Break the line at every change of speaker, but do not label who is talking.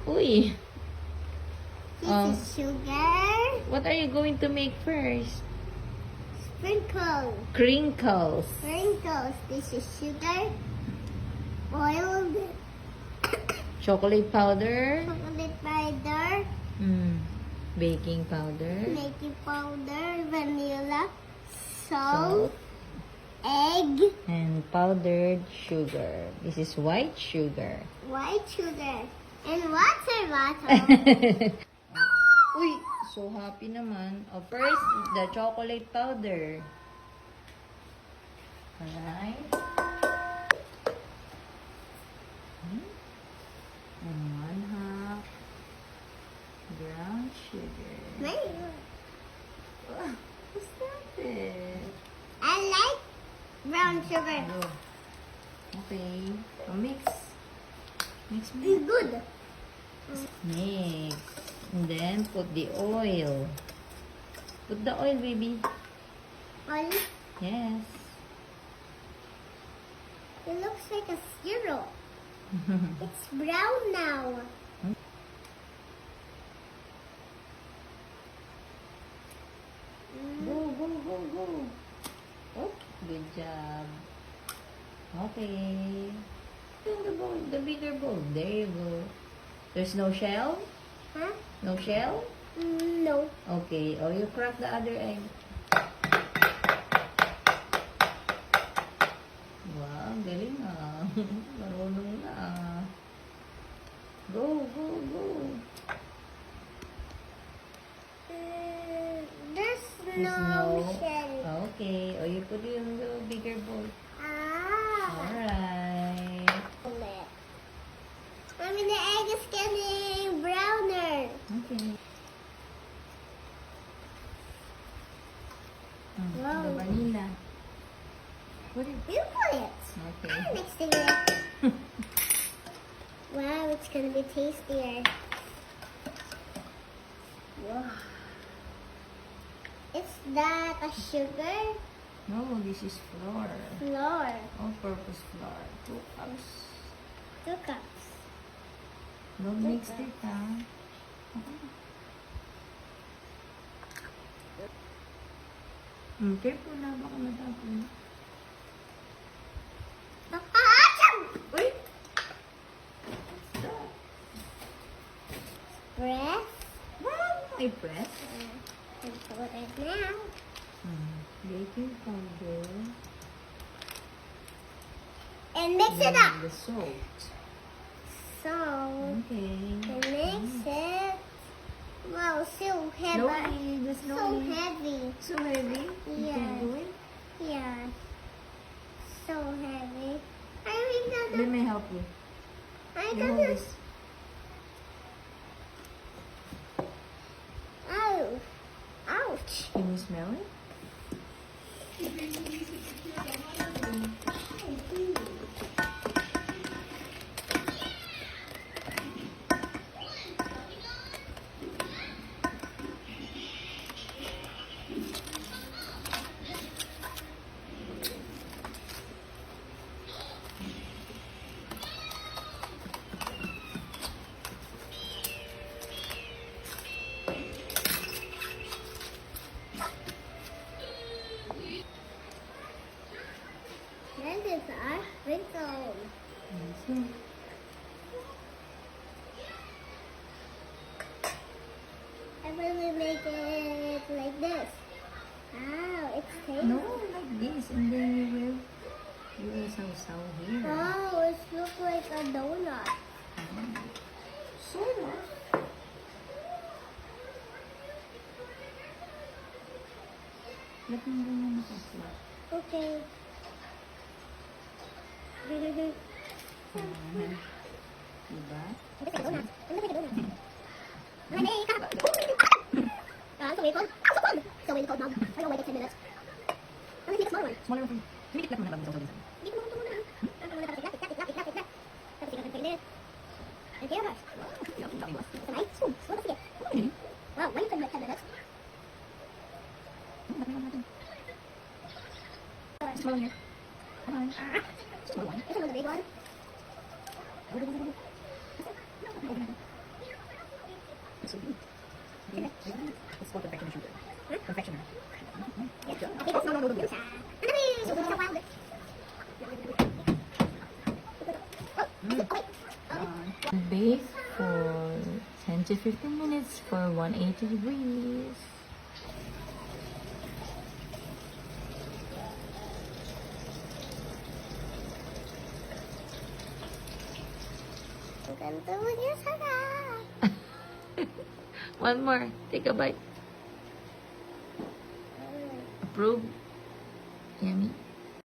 Uy.
This is sugar.
What are you going to make first?
Sprinkle.
Crinkles.
Sprinkles. This is sugar. Oiled.
Chocolate powder.
Chocolate powder.
Baking powder.
Baking powder. Vanilla.
Salt.
Salt. Egg.
And powdered sugar. This is white sugar.
White sugar. And water bottle.
Uy, so happy naman. Oh, first, the chocolate powder. Alright. And 1/2 brown sugar. Oh, what's that?
I like brown sugar.
Oh. Okay. So mix. Mix mo.
It's good.
Mix. And then put the oil. Put the oil, baby.
Olive.
Yes.
It looks like a syrup. It's brown now.
Go, go, go, go. Oh, good job. Okay. In the bowl, the bigger bowl. There you go. There's no shell?
Huh?
No shell?
No.
Okay. Oh, you crack the other egg. Wow, galing ah. Marunong na ah. Go, go, go.
There's
There's
no shell.
Okay. Oh, you put it in the bigger bowl.
Ah.
Alright.
I mean, the egg is getting browner.
Okay.
Wow.
The vanilla. Put it.
You put it.
Okay.
I'm mixing it. Wow, it's gonna be tastier. Wow. Is that a sugar?
No, this is flour.
Flour.
All-purpose flour. 2 cups.
2 cups.
Don't mix it, ha? Careful na. Baka matapon. Uy! What's that?
Press.
Wow! I press.
And put it now.
Baking powder.
And mix it
Then
up.
the salt.
So,
Okay.
and mix it. Wow, so heavy.
Slowly. The
So
slowly.
heavy.
So heavy? You
Yeah.
can do it?
Yeah. So heavy. I mean,
Let me help you.
I
You
got
hold
this.
this.
Ow. Ouch.
Can you smell it?
That is our sprinkle.
Yes.
I really make it like this. Wow, it's tasty.
No, like this. And then you will sausaw here.
Wow, it looks like a donut.
Sort of. Ba't mo ganyan nakasulat?
Okay.
Diba?
It looks like a donut. It looks like a donut. So wait, cold. So cold. So wait, cold, Mom. I don't wait 10 minutes. Let's make a smaller one.
Smaller one. Make it flat muna bago sausaw din sa.
Hindi ko muna muna. Ano muna tapos lapit. Tapos ikaw nagpainit. And kaya ba? Sanay? Sige. Sige. Wow, why you 10 minutes?
Small one here. Come on.
Ito mo the big one.
It's for confectioner. Confectioner.
Okay, tapos nalulog yun siya. Ano ba yung susunod sa wild?
Bake for 10 to 15 minutes for 180 degrees.
Ang ganda mo niya, sarap.
One more. Take a bite. Approve. Yummy.